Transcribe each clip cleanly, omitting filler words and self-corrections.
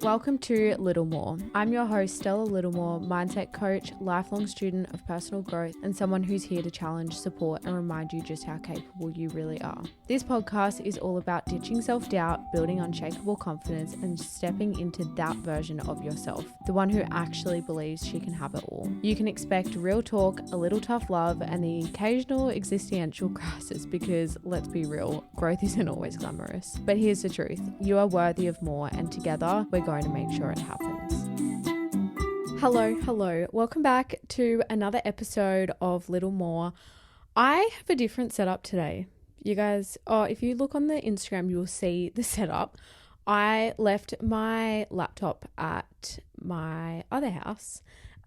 Welcome to Little More. I'm your host, Stella Littlemore, mindset coach, lifelong student of personal growth, and someone who's here to challenge, support, and remind you just how capable you really are. This podcast is all about ditching self-doubt, building unshakable confidence, and stepping into that version of yourself, the one who actually believes she can have it all. You can expect real talk, a little tough love, and the occasional existential crisis because, let's be real, growth isn't always glamorous. But here's the truth. You are worthy of more, and together, we're going to make sure it happens. Hello. Welcome back to another episode of Little More. I have a different setup today. You guys, if you look on the Instagram, you will see the setup. I left my laptop at my other house.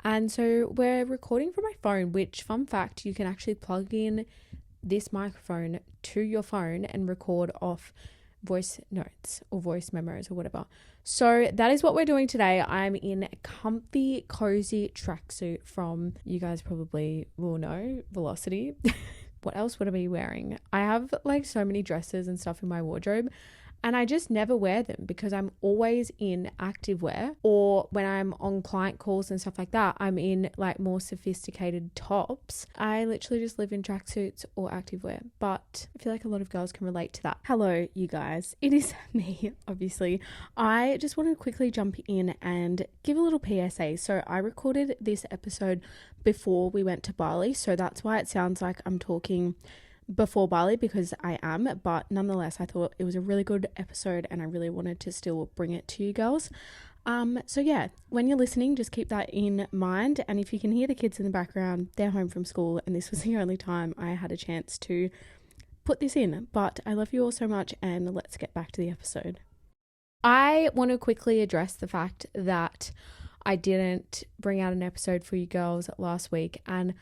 And so we're recording from my phone, which, fun fact, you can actually plug in this microphone to your phone and record off voice notes or voice memos or whatever. So that is what we're doing today. I'm in a comfy, cozy tracksuit from, you guys probably will know, Velocity. What else would I be wearing? I have like so many dresses and stuff in my wardrobe, and I just never wear them because I'm always in activewear, or when I'm on client calls and stuff like that, I'm in like more sophisticated tops. I literally just live in tracksuits or activewear, but I feel like a lot of girls can relate to that. Hello, you guys. It is me, obviously. I just want to quickly jump in and give a little PSA. So I recorded this episode before we went to Bali, so that's why it sounds like I'm talking before Bali, because I am, but nonetheless I thought it was a really good episode and I really wanted to still bring it to you girls. So yeah, when you're listening, just keep that in mind, and if you can hear the kids in the background, they're home from school and this was the only time I had a chance to put this in. But I love you all so much, and let's get back to the episode. I want to quickly address the fact that I didn't bring out an episode for you girls last week, and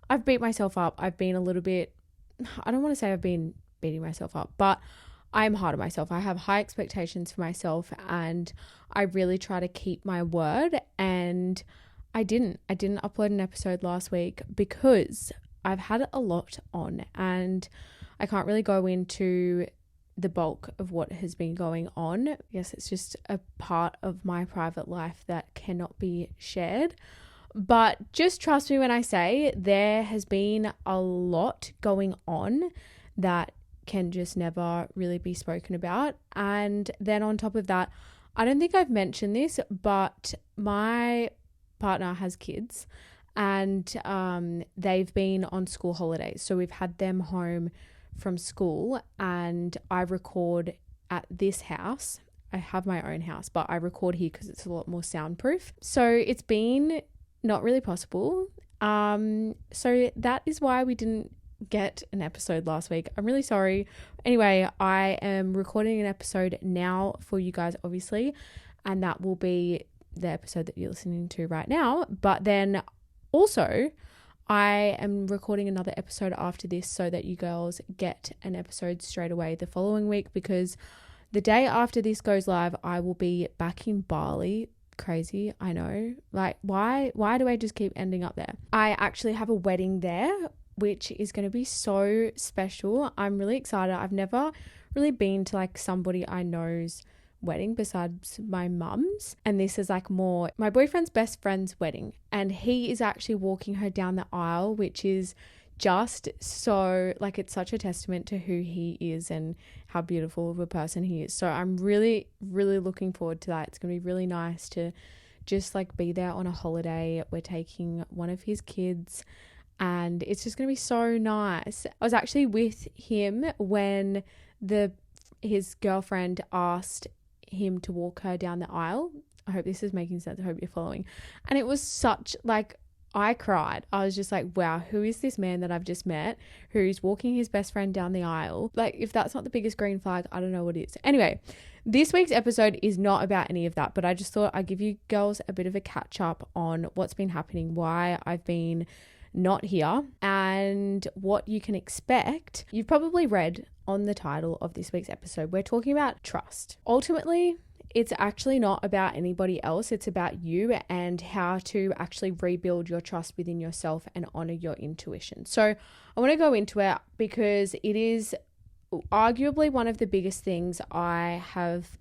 I've beat myself up. I've been a little bit, I don't want to say I've been beating myself up, but I'm hard on myself. I have high expectations for myself, and I really try to keep my word, and I didn't upload an episode last week because I've had a lot on, and I can't really go into the bulk of what has been going on. Yes, it's just a part of my private life that cannot be shared. But just trust me when I say there has been a lot going on that can just never really be spoken about. And then on top of that, I don't think I've mentioned this, but my partner has kids, and they've been on school holidays. So we've had them home from school, and I record at this house. I have my own house, but I record here because it's a lot more soundproof. So it's been not really possible. So that is why we didn't get an episode last week. I'm really sorry. Anyway, I am recording an episode now for you guys, obviously, and that will be the episode that you're listening to right now. But then also, I am recording another episode after this so that you girls get an episode straight away the following week, because the day after this goes live, I will be back in Bali. Crazy, I know. Like, why do I just keep ending up there? I actually have a wedding there, which is going to be so special. I'm really excited. I've never really been to like somebody I know's wedding besides my mum's, and this is like more my boyfriend's best friend's wedding, and he is actually walking her down the aisle, which is just so, like, it's such a testament to who he is and how beautiful of a person he is. So I'm really, really looking forward to that. It's going to be really nice to just like be there on a holiday. We're taking one of his kids, and it's just going to be so nice. I was actually with him when his girlfriend asked him to walk her down the aisle. I hope this is making sense. I hope you're following. And it was such like, I cried. I was just like, wow, who is this man that I've just met who's walking his best friend down the aisle? Like, if that's not the biggest green flag, I don't know what is. Anyway, this week's episode is not about any of that, but I just thought I'd give you girls a bit of a catch up on what's been happening, why I've been not here, and what you can expect. You've probably read on the title of this week's episode, we're talking about trust. Ultimately, it's actually not about anybody else. It's about you and how to actually rebuild your trust within yourself and honor your intuition. So I want to go into it because it is arguably one of the biggest things I have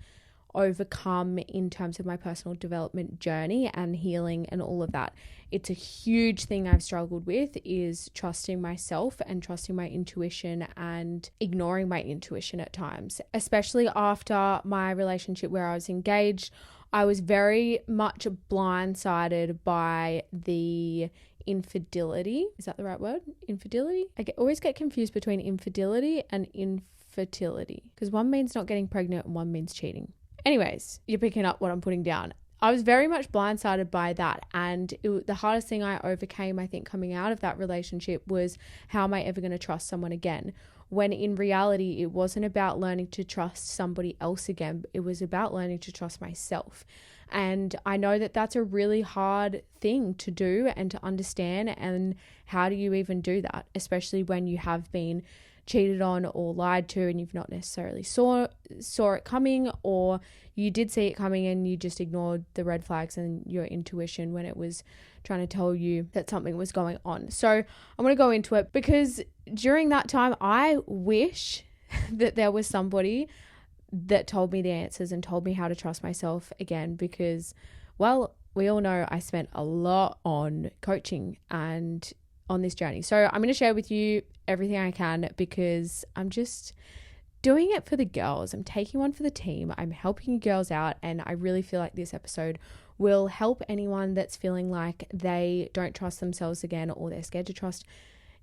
overcome in terms of my personal development journey and healing and all of that. It's a huge thing I've struggled with, is trusting myself and trusting my intuition and ignoring my intuition at times, especially after my relationship where I was engaged. I was very much blindsided by the infidelity. Is that the right word? Infidelity? Always get confused between infidelity and infertility, because one means not getting pregnant and one means cheating. Anyways, you're picking up what I'm putting down. I was very much blindsided by that. And the hardest thing I overcame, I think, coming out of that relationship was, how am I ever going to trust someone again? When in reality, it wasn't about learning to trust somebody else again. It was about learning to trust myself. And I know that that's a really hard thing to do and to understand. And how do you even do that? Especially when you have been cheated on or lied to and you've not necessarily saw it coming, or you did see it coming and you just ignored the red flags and your intuition when it was trying to tell you that something was going on. So I'm going to go into it, because during that time I wish that there was somebody that told me the answers and told me how to trust myself again, because, well, we all know I spent a lot on coaching and on this journey. So I'm going to share with you everything I can, because I'm just doing it for the girls. I'm taking one for the team. I'm helping you girls out. And I really feel like this episode will help anyone that's feeling like they don't trust themselves again, or they're scared to trust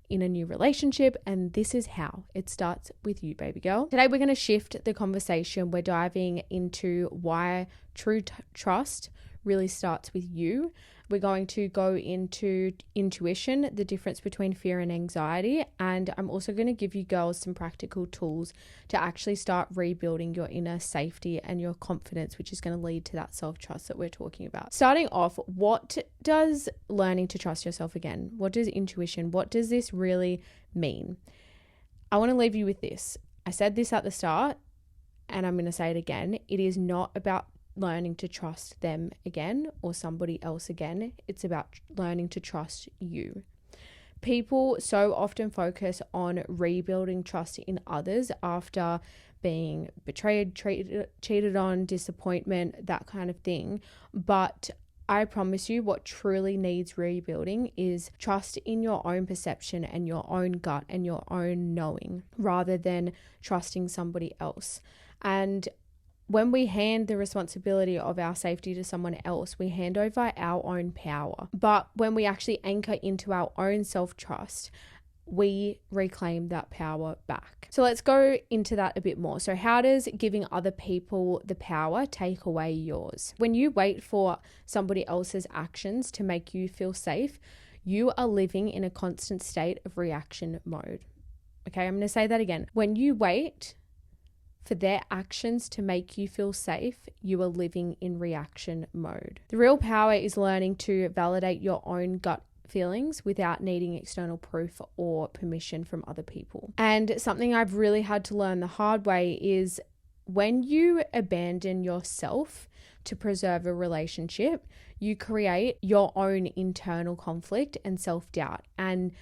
in a new relationship. And this is how it starts with you, baby girl. Today, we're going to shift the conversation. We're diving into why true trust really starts with you. We're going to go into intuition, the difference between fear and anxiety. And I'm also going to give you girls some practical tools to actually start rebuilding your inner safety and your confidence, which is going to lead to that self-trust that we're talking about. Starting off, what does learning to trust yourself again? What does intuition, what does this really mean? I want to leave you with this. I said this at the start, and I'm going to say it again. It is not about learning to trust them again or somebody else again. It's about learning to trust you. People so often focus on rebuilding trust in others after being betrayed, cheated on, disappointment, that kind of thing. But I promise you, what truly needs rebuilding is trust in your own perception and your own gut and your own knowing, rather than trusting somebody else. And when we hand the responsibility of our safety to someone else, we hand over our own power. But when we actually anchor into our own self-trust, we reclaim that power back. So let's go into that a bit more. So how does giving other people the power take away yours? When you wait for somebody else's actions to make you feel safe, you are living in a constant state of reaction mode. Okay, I'm going to say that again. When you wait for their actions to make you feel safe, you are living in reaction mode. The real power is learning to validate your own gut feelings without needing external proof or permission from other people. And something I've really had to learn the hard way is, when you abandon yourself to preserve a relationship, you create your own internal conflict and self-doubt. And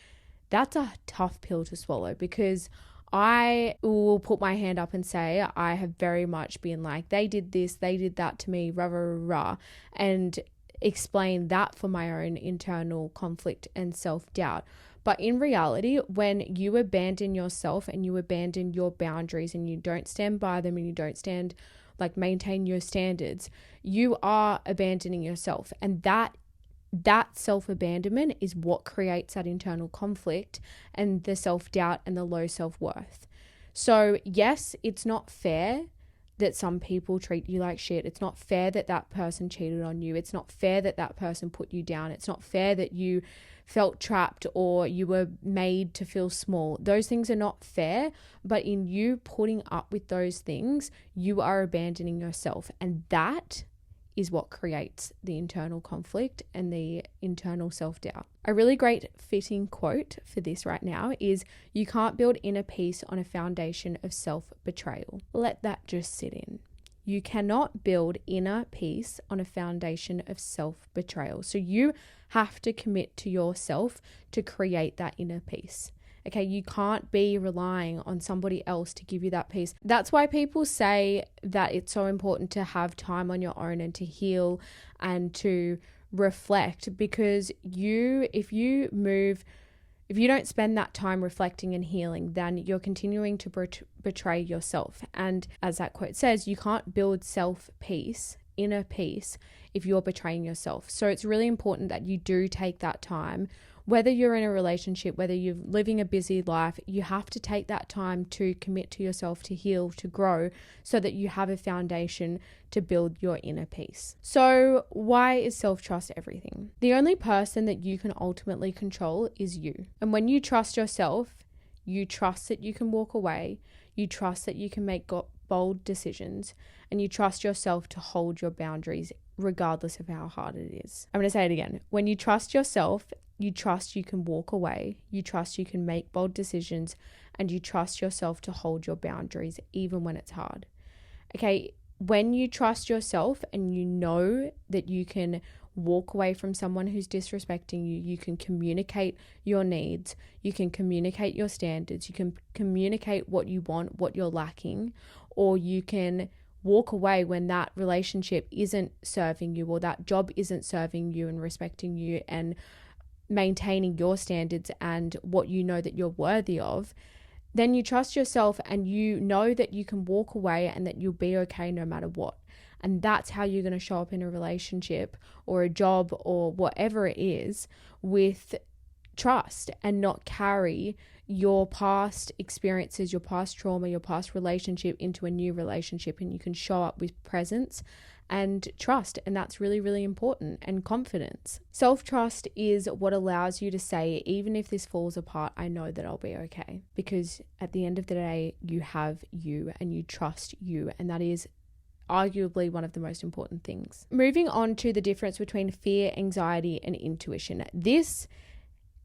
that's a tough pill to swallow, because I will put my hand up and say I have very much been like, they did this, they did that to me, rah, rah, rah, and explain that for my own internal conflict and self-doubt. But in reality, when you abandon yourself and you abandon your boundaries and you don't stand by them and you don't maintain your standards, you are abandoning yourself. And that self-abandonment is what creates that internal conflict and the self-doubt and the low self-worth. So yes, it's not fair that some people treat you like shit. It's not fair that that person cheated on you. It's not fair that that person put you down. It's not fair that you felt trapped or you were made to feel small. Those things are not fair, but in you putting up with those things, you are abandoning yourself. And that is what creates the internal conflict and the internal self-doubt. A really great fitting quote for this right now is, "You can't build inner peace on a foundation of self-betrayal." Let that just sit in. You cannot build inner peace on a foundation of self-betrayal. So you have to commit to yourself to create that inner peace. Okay, you can't be relying on somebody else to give you that peace. That's why people say that it's so important to have time on your own and to heal and to reflect, because if you don't spend that time reflecting and healing, then you're continuing to betray yourself. And as that quote says, you can't build self-peace, inner peace, if you're betraying yourself. So it's really important that you do take that time. Whether you're in a relationship, whether you're living a busy life, you have to take that time to commit to yourself, to heal, to grow, so that you have a foundation to build your inner peace. So why is self-trust everything? The only person that you can ultimately control is you. And when you trust yourself, you trust that you can walk away, you trust that you can make bold decisions, and you trust yourself to hold your boundaries regardless of how hard it is. I'm going to say it again. When you trust yourself, you trust you can walk away, you trust you can make bold decisions, and you trust yourself to hold your boundaries even when it's hard. Okay, when you trust yourself and you know that you can walk away from someone who's disrespecting you, you can communicate your needs, you can communicate your standards, you can communicate what you want, what you're lacking, or you can walk away when that relationship isn't serving you, or that job isn't serving you and respecting you and maintaining your standards and what you know that you're worthy of, then you trust yourself and you know that you can walk away and that you'll be okay no matter what. And that's how you're going to show up in a relationship or a job or whatever it is, with trust, and not carry your past experiences, your past trauma, your past relationship into a new relationship. And you can show up with presence and trust, and that's really, really important, and confidence. Self-trust is what allows you to say, even if this falls apart, I know that I'll be okay, because at the end of the day, you have you and you trust you, and that is arguably one of the most important things. Moving on to the difference between fear, anxiety, and intuition. This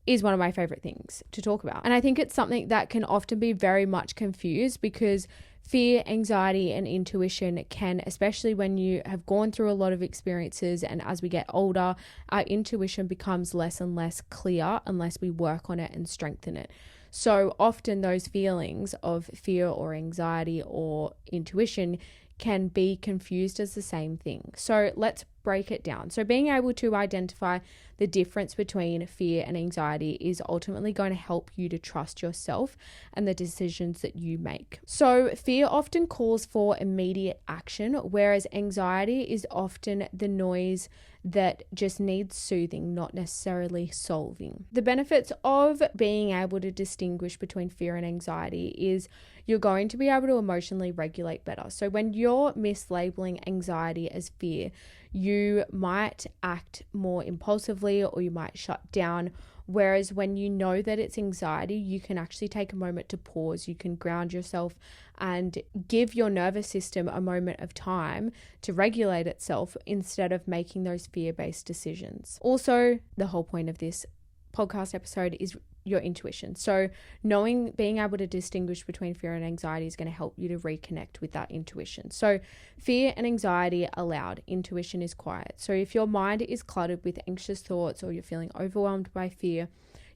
is one of my favorite things to talk about. And I think it's something that can often be very much confused, because fear, anxiety, and intuition can, especially when you have gone through a lot of experiences, and as we get older, our intuition becomes less and less clear unless we work on it and strengthen it. So often those feelings of fear or anxiety or intuition can be confused as the same thing. So let's break it down. So being able to identify the difference between fear and anxiety is ultimately going to help you to trust yourself and the decisions that you make. So fear often calls for immediate action, whereas anxiety is often the noise that just needs soothing, not necessarily solving. The benefits of being able to distinguish between fear and anxiety is you're going to be able to emotionally regulate better. So when you're mislabeling anxiety as fear, you might act more impulsively or you might shut down. Whereas when you know that it's anxiety, you can actually take a moment to pause. You can ground yourself and give your nervous system a moment of time to regulate itself instead of making those fear-based decisions. Also, the whole point of this podcast episode is your intuition. So being able to distinguish between fear and anxiety is going to help you to reconnect with that intuition. So fear and anxiety are loud, intuition is quiet. So if your mind is cluttered with anxious thoughts or you're feeling overwhelmed by fear,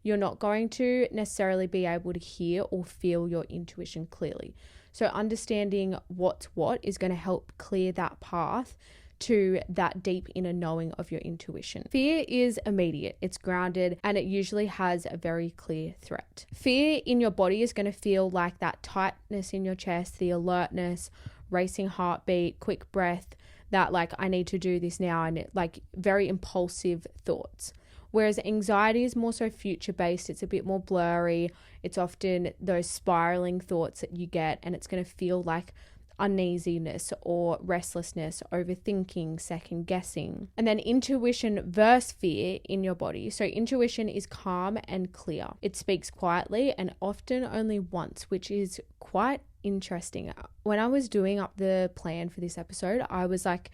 you're not going to necessarily be able to hear or feel your intuition clearly. So understanding what's what is going to help clear that path to that deep inner knowing of your intuition. Fear is immediate, it's grounded, and it usually has a very clear threat. Fear in your body is going to feel like that tightness in your chest, the alertness, racing heartbeat, quick breath, that like I need to do this now, and like very impulsive thoughts. Whereas anxiety is more so future-based, it's a bit more blurry, it's often those spiraling thoughts that you get, and it's going to feel like uneasiness or restlessness, overthinking, second guessing. And then intuition versus fear in your body. So intuition is calm and clear. It speaks quietly and often only once, which is quite interesting. When I was doing up the plan for this episode, I was like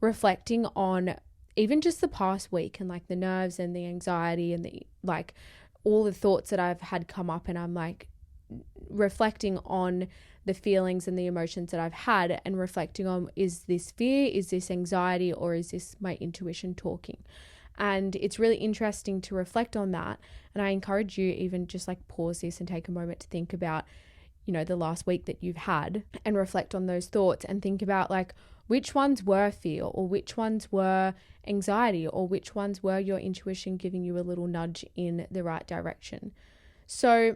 reflecting on even just the past week and like the nerves and the anxiety and the like all the thoughts that I've had come up, and I'm like reflecting on the feelings and the emotions that I've had and reflecting on, is this fear, is this anxiety, or is this my intuition talking? And it's really interesting to reflect on that. And I encourage you even just like pause this and take a moment to think about, the last week that you've had and reflect on those thoughts and think about like which ones were fear or which ones were anxiety or which ones were your intuition giving you a little nudge in the right direction. So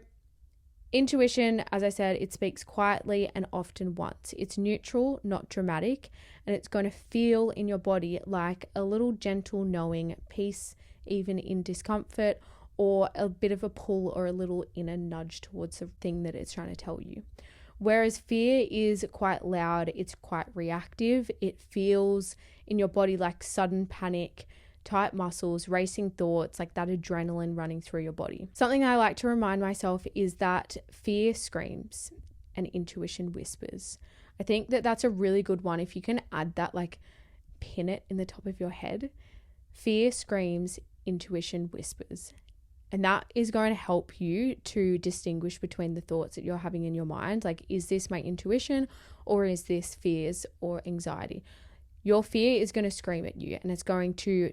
intuition, as I said, it speaks quietly and often once. It's neutral, not dramatic, and it's going to feel in your body like a little gentle knowing, peace even in discomfort, or a bit of a pull or a little inner nudge towards the thing that it's trying to tell you. Whereas fear is quite loud, it's quite reactive. It feels in your body like sudden panic, tight muscles, racing thoughts, like that adrenaline running through your body. Something I like to remind myself is that fear screams and intuition whispers. I think that that's a really good one. If you can add that, like pin it in the top of your head. Fear screams, intuition whispers. And that is going to help you to distinguish between the thoughts that you're having in your mind. Like, is this my intuition or is this fears or anxiety? Your fear is going to scream at you and it's going to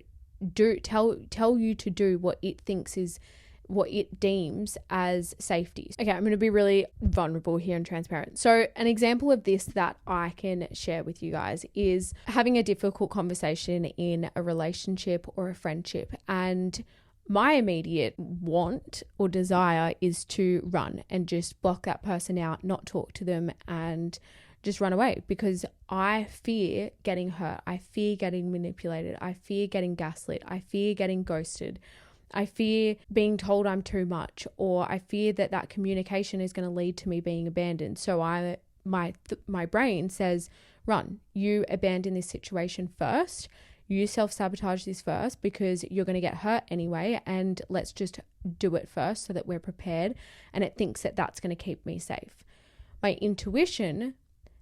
tell you to do what it thinks is what it deems as safety. Okay, I'm going to be really vulnerable here and transparent. So an example of this that I can share with you guys is having a difficult conversation in a relationship or a friendship, and my immediate want or desire is to run and just block that person out, not talk to them, and just run away because I fear getting hurt. I fear getting manipulated. I fear getting gaslit. I fear getting ghosted. I fear being told I'm too much, or I fear that communication is going to lead to me being abandoned. So my brain says, run, you abandon this situation first. You self-sabotage this first because you're going to get hurt anyway, and let's just do it first so that we're prepared. And it thinks that that's going to keep me safe. My intuition,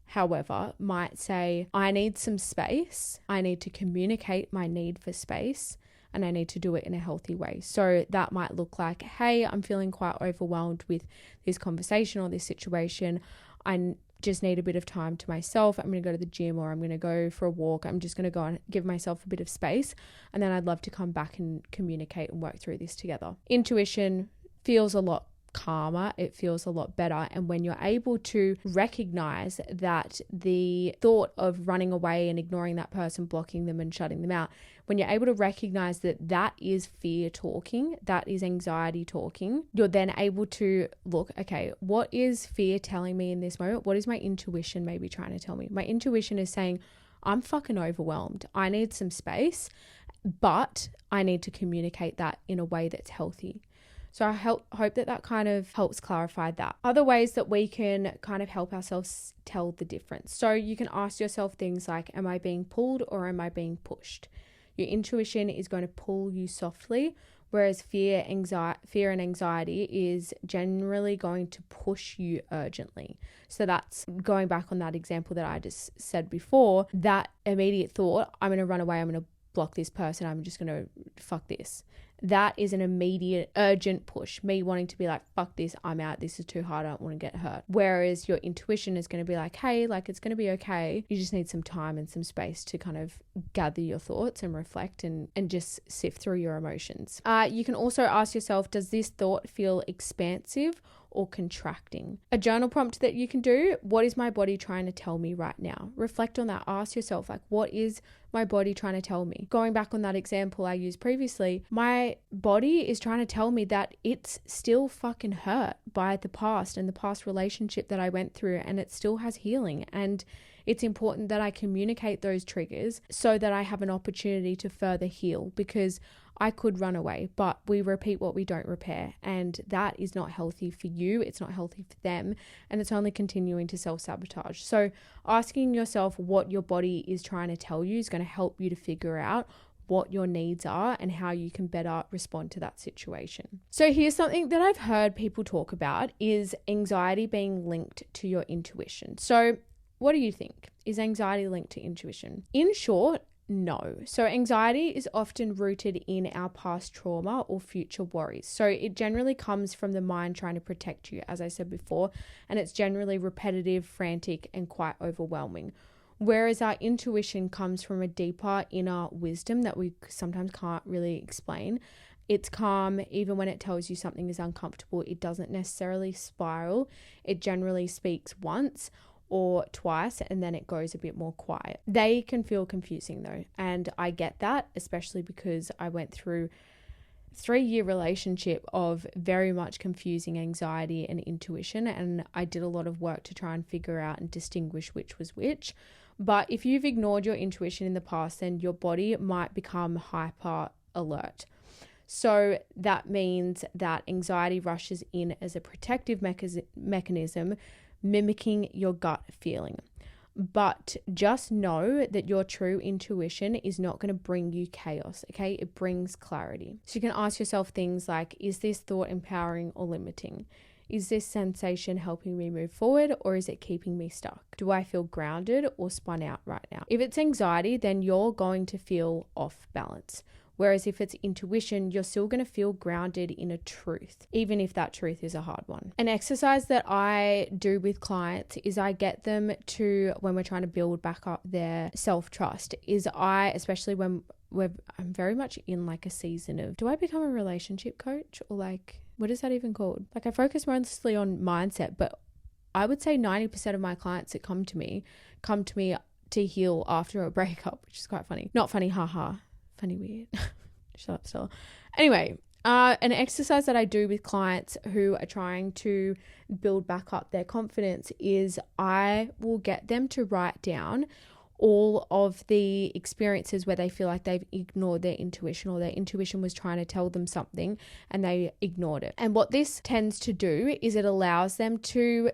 however, might say, I need some space. I need to communicate my need for space, and I need to do it in a healthy way. So that might look like, hey, I'm feeling quite overwhelmed with this conversation or this situation. I just need a bit of time to myself. I'm going to go to the gym, or I'm going to go for a walk. I'm just going to go and give myself a bit of space. And then I'd love to come back and communicate and work through this together. Intuition feels a lot calmer. It feels a lot better. And when you're able to recognize that the thought of running away and ignoring that person, blocking them and shutting them out, when you're able to recognize that is fear talking, that is anxiety talking, you're then able to look, okay, what is fear telling me in this moment? What is my intuition maybe trying to tell me? My intuition is saying, I'm fucking overwhelmed. I need some space, but I need to communicate that in a way that's healthy. So I hope that kind of helps clarify that. Other ways that we can kind of help ourselves tell the difference. So you can ask yourself things like, am I being pulled or am I being pushed? Your intuition is going to pull you softly, whereas fear and anxiety is generally going to push you urgently. So that's going back on that example that I just said before, that immediate thought, I'm going to run away, I'm going to block this person, I'm just going to fuck this. That is an immediate urgent push, me wanting to be like, fuck this, I'm out, this is too hard, I don't want to get hurt. Whereas your intuition is going to be like, hey, like it's going to be okay. You just need some time and some space to kind of gather your thoughts and reflect and just sift through your emotions. You can also ask yourself, does this thought feel expansive or contracting? A journal prompt that you can do, what is my body trying to tell me right now? Reflect on that. Ask yourself, like, what is my body trying to tell me? Going back on that example I used previously, my body is trying to tell me that it's still fucking hurt by the past and the past relationship that I went through, and it still has healing. And it's important that I communicate those triggers so that I have an opportunity to further heal, because I could run away, but we repeat what we don't repair. And that is not healthy for you. It's not healthy for them. And it's only continuing to self-sabotage. So asking yourself what your body is trying to tell you is going to help you to figure out what your needs are and how you can better respond to that situation. So here's something that I've heard people talk about, is anxiety being linked to your intuition. So what do you think? Is anxiety linked to intuition? In short, no. So anxiety is often rooted in our past trauma or future worries. So it generally comes from the mind trying to protect you, as I said before, and it's generally repetitive, frantic, and quite overwhelming. Whereas our intuition comes from a deeper inner wisdom that we sometimes can't really explain. It's calm even when it tells you something is uncomfortable. It doesn't necessarily spiral. It generally speaks once or twice and then it goes a bit more quiet. They can feel confusing though, and I get that, especially because I went through 3-year relationship of very much confusing anxiety and intuition, and I did a lot of work to try and figure out and distinguish which was which. But if you've ignored your intuition in the past, then your body might become hyper alert. So that means that anxiety rushes in as a protective mechanism, mimicking your gut feeling. But just know that your true intuition is not going to bring you chaos, okay? It brings clarity. So you can ask yourself things like, is this thought empowering or limiting? Is this sensation helping me move forward, or is it keeping me stuck? Do I feel grounded or spun out right now? If it's anxiety, then you're going to feel off balance. Whereas if it's intuition, you're still going to feel grounded in a truth, even if that truth is a hard one. An exercise that I do with clients is I get them to, when we're trying to build back up their self-trust, especially when I'm very much in like a season of, do I become a relationship coach, or like, what is that even called? Like, I focus mostly on mindset, but I would say 90% of my clients that come to me to heal after a breakup, which is quite funny. Not funny, haha. Funny weird. Shut up, Stella. Anyway, an exercise that I do with clients who are trying to build back up their confidence is I will get them to write down all of the experiences where they feel like they've ignored their intuition, or their intuition was trying to tell them something and they ignored it. And what this tends to do is it allows them to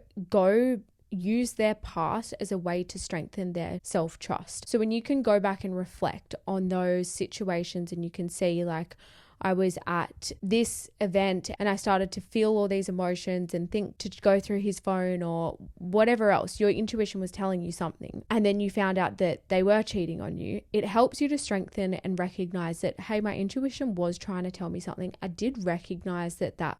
use their past as a way to strengthen their self-trust. So when you can go back and reflect on those situations and you can see, like, I was at this event and I started to feel all these emotions and think to go through his phone or whatever else, your intuition was telling you something, and then you found out that they were cheating on you. It helps you to strengthen and recognize that, hey, my intuition was trying to tell me something. I did recognize that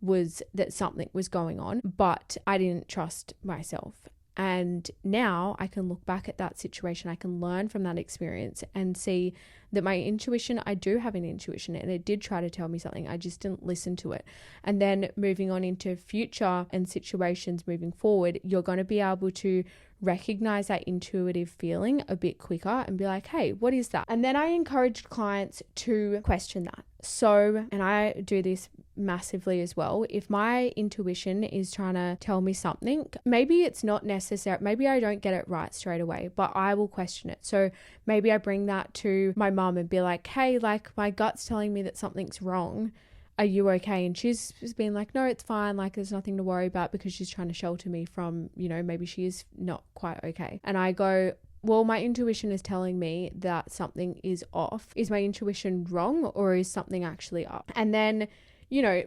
something was going on, but I didn't trust myself. And now I can look back at that situation. I can learn from that experience and see that my intuition, I do have an intuition, and it did try to tell me something. I just didn't listen to it. And then moving on into future and situations moving forward, you're going to be able to recognize that intuitive feeling a bit quicker and be like, hey, what is that? And then I encourage clients to question that. So, and I do this massively as well. If my intuition is trying to tell me something, maybe it's not necessary. Maybe I don't get it right straight away, but I will question it. So maybe I bring that to my mum and be like, hey, like, my gut's telling me that something's wrong. Are you okay? And she's been like, no, it's fine. Like, there's nothing to worry about, because she's trying to shelter me from, maybe she is not quite okay. And I go, well, my intuition is telling me that something is off. Is my intuition wrong, or is something actually up? And then,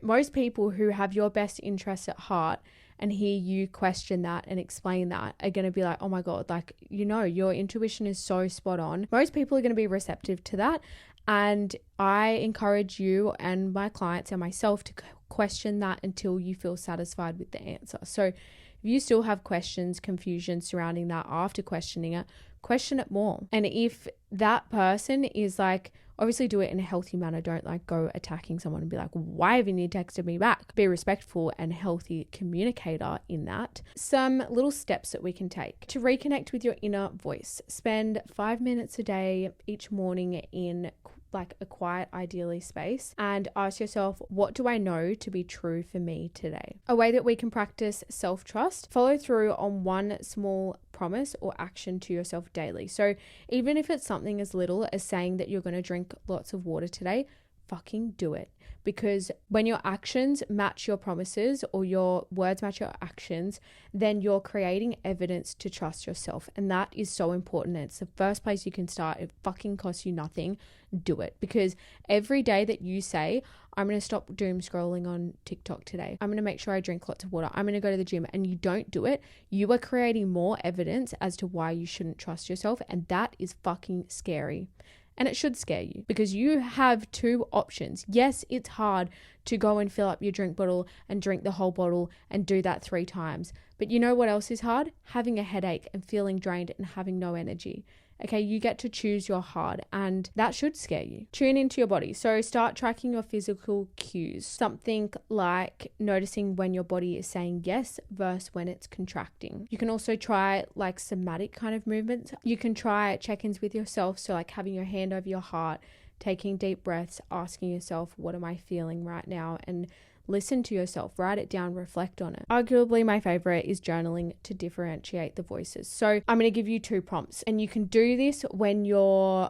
most people who have your best interests at heart and hear you question that and explain that are going to be like, oh my God, like, your intuition is so spot on. Most people are going to be receptive to that. And I encourage you and my clients and myself to question that until you feel satisfied with the answer. So if you still have questions, confusion surrounding that after questioning it, question it more. And if that person is like, obviously do it in a healthy manner. Don't like go attacking someone and be like, why haven't you texted me back? Be a respectful and healthy communicator in that. Some little steps that we can take to reconnect with your inner voice. Spend 5 minutes a day each morning in like a quiet, ideally space, and ask yourself, what do I know to be true for me today? A way that we can practice self-trust: follow through on one small promise or action to yourself daily. So even if it's something as little as saying that you're going to drink lots of water today, fucking do it. Because when your actions match your promises, or your words match your actions, then you're creating evidence to trust yourself. And that is so important. It's the first place you can start. It fucking costs you nothing. Do it. Because every day that you say, I'm going to stop doom scrolling on TikTok today, I'm going to make sure I drink lots of water, I'm going to go to the gym, and you don't do it, you are creating more evidence as to why you shouldn't trust yourself. And that is fucking scary. And it should scare you because you have two options. Yes, it's hard to go and fill up your drink bottle and drink the whole bottle and do that 3 times. But you know what else is hard? Having a headache and feeling drained and having no energy. Okay, you get to choose your hard, and that should scare you. Tune into your body. So start tracking your physical cues. Something like noticing when your body is saying yes versus when it's contracting. You can also try like somatic kind of movements. You can try check-ins with yourself. So like having your hand over your heart, taking deep breaths, asking yourself, what am I feeling right now? And listen to yourself, write it down, reflect on it. Arguably my favorite is journaling to differentiate the voices. So I'm going to give you 2 prompts, and you can do this when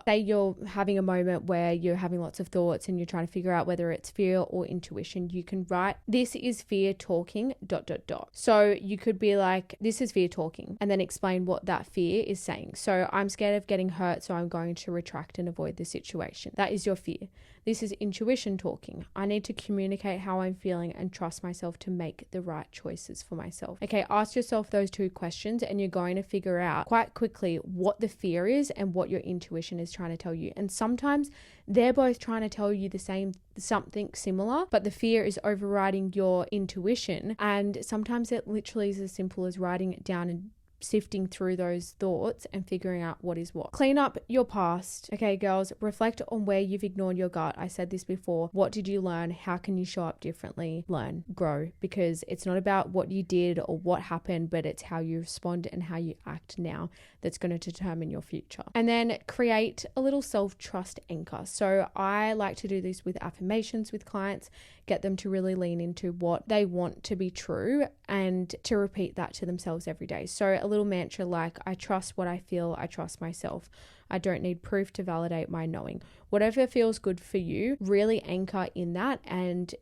say you're having a moment where you're having lots of thoughts and you're trying to figure out whether it's fear or intuition. You can write, this is fear talking ... So you could be like, this is fear talking, and then explain what that fear is saying. So I'm scared of getting hurt, so I'm going to retract and avoid the situation. That is your fear. This is intuition talking. I need to communicate how I'm feeling and trust myself to make the right choices for myself. Okay, ask yourself those 2 questions and you're going to figure out quite quickly what the fear is and what your intuition is trying to tell you. And sometimes they're both trying to tell you the same, something similar, but the fear is overriding your intuition. And sometimes it literally is as simple as writing it down and sifting through those thoughts and figuring out what is what. Clean up your past. Okay, girls, reflect on where you've ignored your gut. I said this before. What did you learn? How can you show up differently? Learn, grow, because it's not about what you did or what happened, but it's how you respond and how you act now that's going to determine your future. And then create a little self-trust anchor. So I like to do this with affirmations with clients, get them to really lean into what they want to be true and to repeat that to themselves every day. So a little mantra like, I trust what I feel, I trust myself. I don't need proof to validate my knowing. Whatever feels good for you, really anchor in that and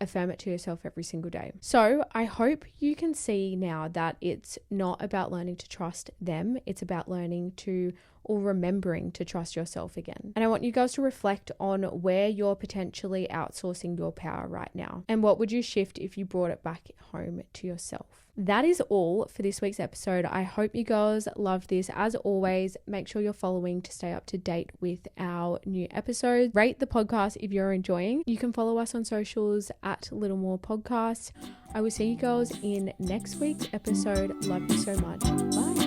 affirm it to yourself every single day. So I hope you can see now that it's not about learning to trust them. It's about learning to, or remembering to trust yourself again. And I want you guys to reflect on where you're potentially outsourcing your power right now. And what would you shift if you brought it back home to yourself? That is all for this week's episode. I hope you girls loved this. As always, make sure you're following to stay up to date with our new episodes. Rate the podcast if you're enjoying. You can follow us on socials at Little More Podcast. I will see you girls in next week's episode. Love you so much. Bye.